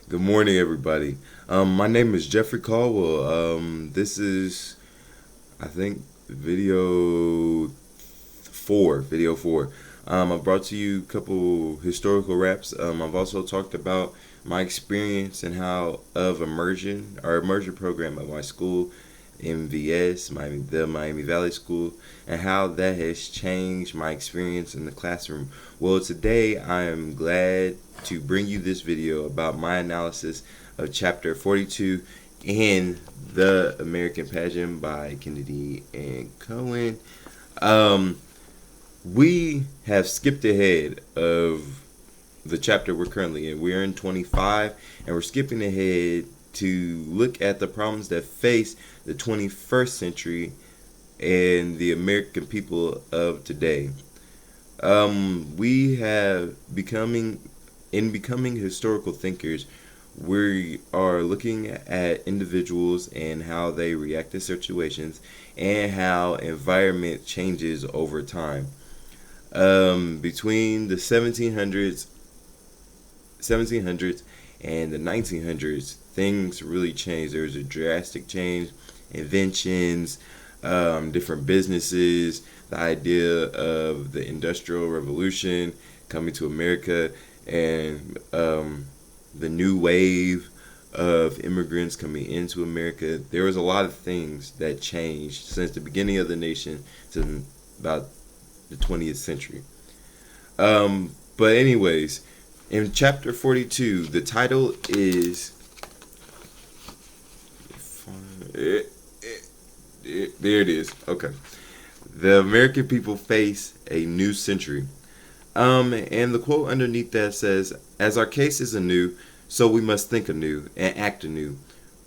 Good morning, everybody. My name is Jeffrey Caldwell. This is, I think, video four. I've brought to you a couple historical raps. I've also talked about my experience and how of our immersion program at my school, MVS, the Miami Valley School, and how that has changed my experience in the classroom. Well, today I am glad to bring you this video about my analysis of chapter 42 in The American Pageant by Kennedy and Cohen. Um, we have skipped ahead of the chapter we're currently in. We're in 25, and we're skipping ahead to look at the problems that face the 21st century and the American people of today. We have becoming historical thinkers, we are looking at individuals and how they react to situations and how environment changes over time. Between the 1700s and the 1900s, things really changed. There was a drastic change, inventions, different businesses, the idea of the Industrial Revolution coming to America, and the new wave of immigrants coming into America. There was a lot of things that changed since the beginning of the nation to about the 20th century. But anyways, in chapter 42, the title is there it is. Okay. The American people face a new century. And the quote underneath that says, "As our case is anew, so we must think anew and act anew.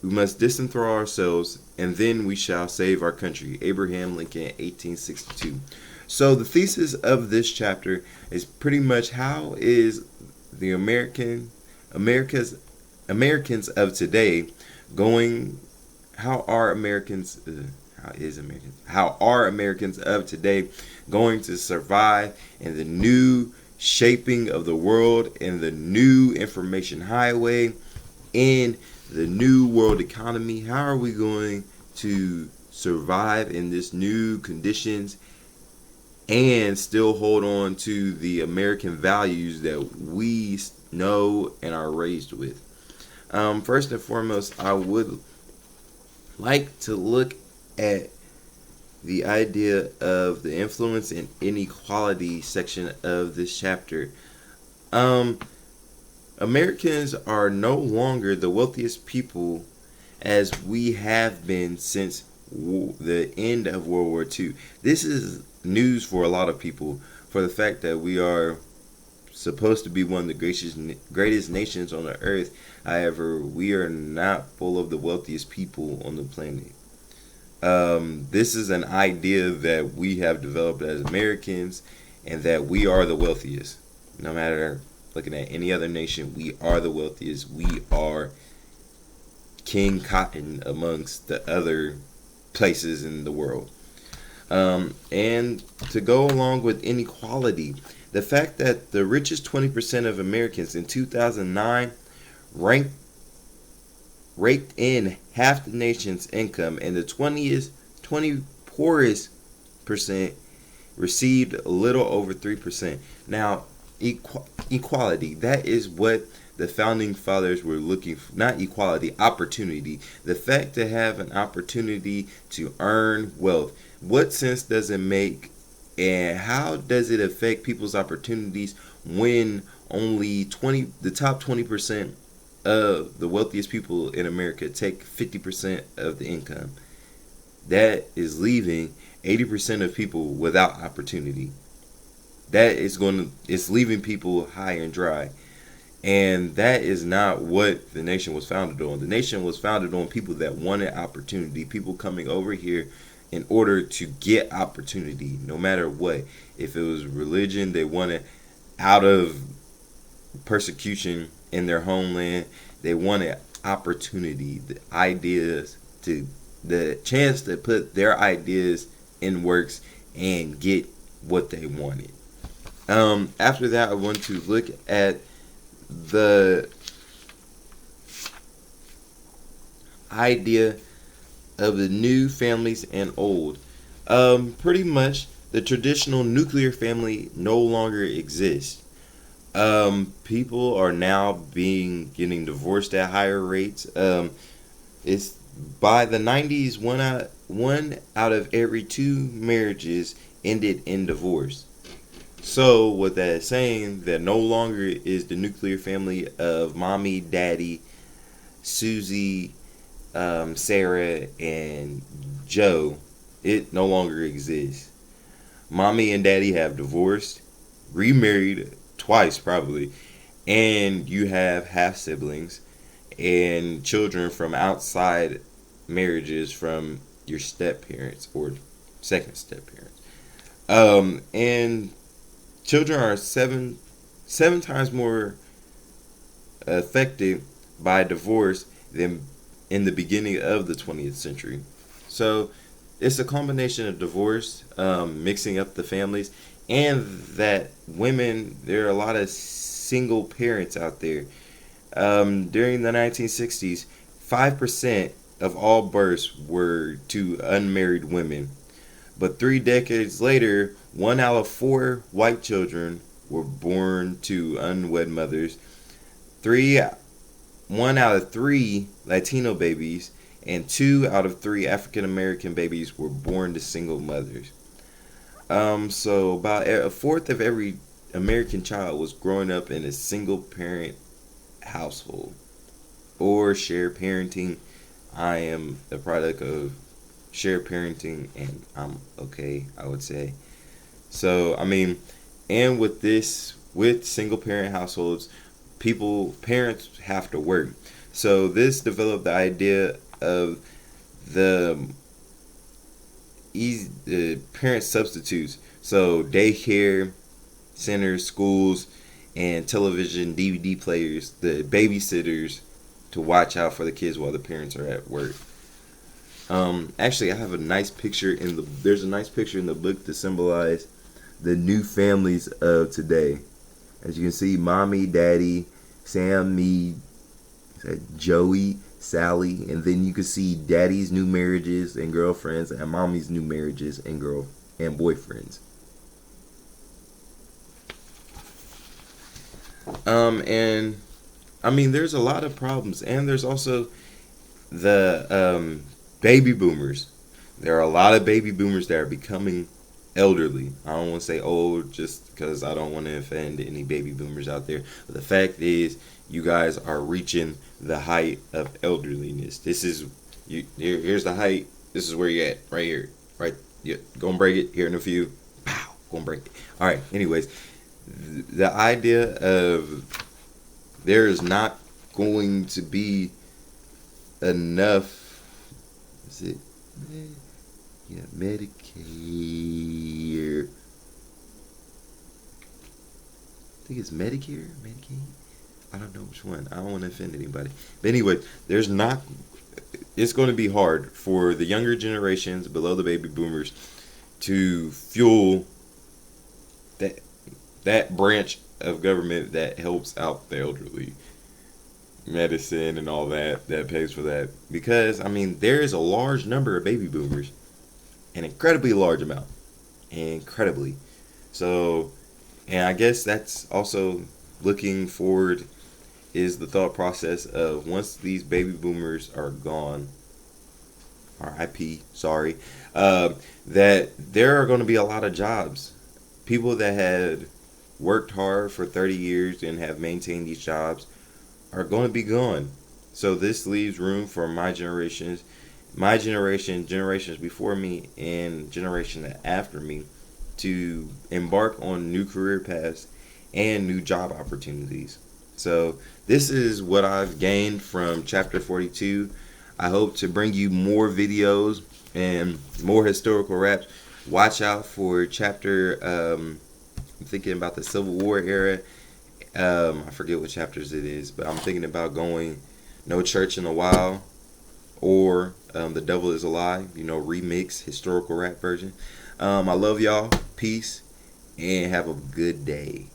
We must disenthrall ourselves, and then we shall save our country." Abraham Lincoln, 1862. So the thesis of this chapter is pretty much how is the Americans of today going? How are Americans? How are Americans of today going to survive in the new shaping of the world, in the new information highway, in the new world economy? How are we going to survive in this new conditions and still hold on to the American values that we know and are raised with? First and foremost, I would like to look at the idea of the influence and inequality section of this chapter. Um, Americans are no longer the wealthiest people as we have been since the end of World War II. This is news for a lot of people for the fact that we are supposed to be one of the greatest nations on the earth. However, we are not full of the wealthiest people on the planet. This is an idea that we have developed as Americans, and that we are the wealthiest. No matter looking at any other nation, we are the wealthiest. We are King Cotton amongst the other places in the world. And to go along with inequality, the fact that the richest 20% of Americans in 2009 ranked raked in half the nation's income, and the 20 poorest percent received a little over 3%. Now, equality, that is what the founding fathers were looking for. Not equality, opportunity. The fact to have an opportunity to earn wealth. What sense does it make, and how does it affect people's opportunities when only the top 20% of the wealthiest people in America take 50% of the income? That is leaving 80% of people without opportunity. It's leaving people high and dry. And that is not what the nation was founded on. The nation was founded on people that wanted opportunity, people coming over here in order to get opportunity, no matter what. If it was religion, they wanted out of persecution in their homeland. They wanted opportunity, the chance to put their ideas in works and get what they wanted. After that, I want to look at the idea of the new families and old. Pretty much, the traditional nuclear family no longer exists. People are now getting divorced at higher rates. It's by the 90s, one out of every two marriages ended in divorce. So what that is saying that no longer is the nuclear family of mommy, daddy, Susie, Sarah, and Joe. It no longer exists. Mommy and daddy have divorced, remarried twice probably, and you have half siblings and children from outside marriages from your step parents or second step parents. And children are seven times more affected by divorce than in the beginning of the 20th century. So it's a combination of divorce, mixing up the families, and that women, there are a lot of single parents out there. During the 1960s, 5% of all births were to unmarried women. But 3 decades later, 1 out of 4 white children were born to unwed mothers. Three 1 out of 3 Latino babies and 2 out of 3 African American babies were born to single mothers. So about a fourth of every American child was growing up in a single parent household or shared parenting. I am a product of shared parenting and I'm okay, I would say. So, I mean, and with single parent households, parents have to work. So this developed the idea of the the parent substitutes. So daycare centers, schools, and television DVD players, the babysitters to watch out for the kids while the parents are at work. Actually, I have a nice picture there's a nice picture in the book to symbolize the new families of today. As you can see, mommy, daddy, Sam, me, Joey, Sally, and then you can see daddy's new marriages and girlfriends and mommy's new marriages and boyfriends. And I mean, there's a lot of problems, and there's also the baby boomers. There are a lot of baby boomers that are becoming elderly. I don't want to say old just because I don't want to offend any baby boomers out there. But the fact is, you guys are reaching the height of elderliness. This is here's the height. This is where you're at, right here, right. Yeah, gonna break it here in a few. Pow, gonna break it. All right. Anyways, the idea of there is not going to be enough. Is it? Yeah, Medicare. I think it's Medicare, Medicaid. I don't know which one. I don't want to offend anybody. But anyway, there's not. It's going to be hard for the younger generations below the baby boomers to fuel that branch of government that helps out the elderly, medicine and all that pays for that. Because I mean, there is a large number of baby boomers, an incredibly large amount, incredibly. So, and I guess that's also looking forward is the thought process of once these baby boomers are gone, RIP, sorry, that there are going to be a lot of jobs. People that had worked hard for 30 years and have maintained these jobs are going to be gone. So this leaves room for my generation, generations before me, and generation after me to embark on new career paths and new job opportunities. So this is what I've gained from chapter 42. I hope to bring you more videos and more historical raps. Watch out for chapter, I'm thinking about the Civil War era. I forget what chapters it is, but I'm thinking about going No Church in a While or The Devil is a Lie, remix, historical rap version. I love y'all. Peace and have a good day.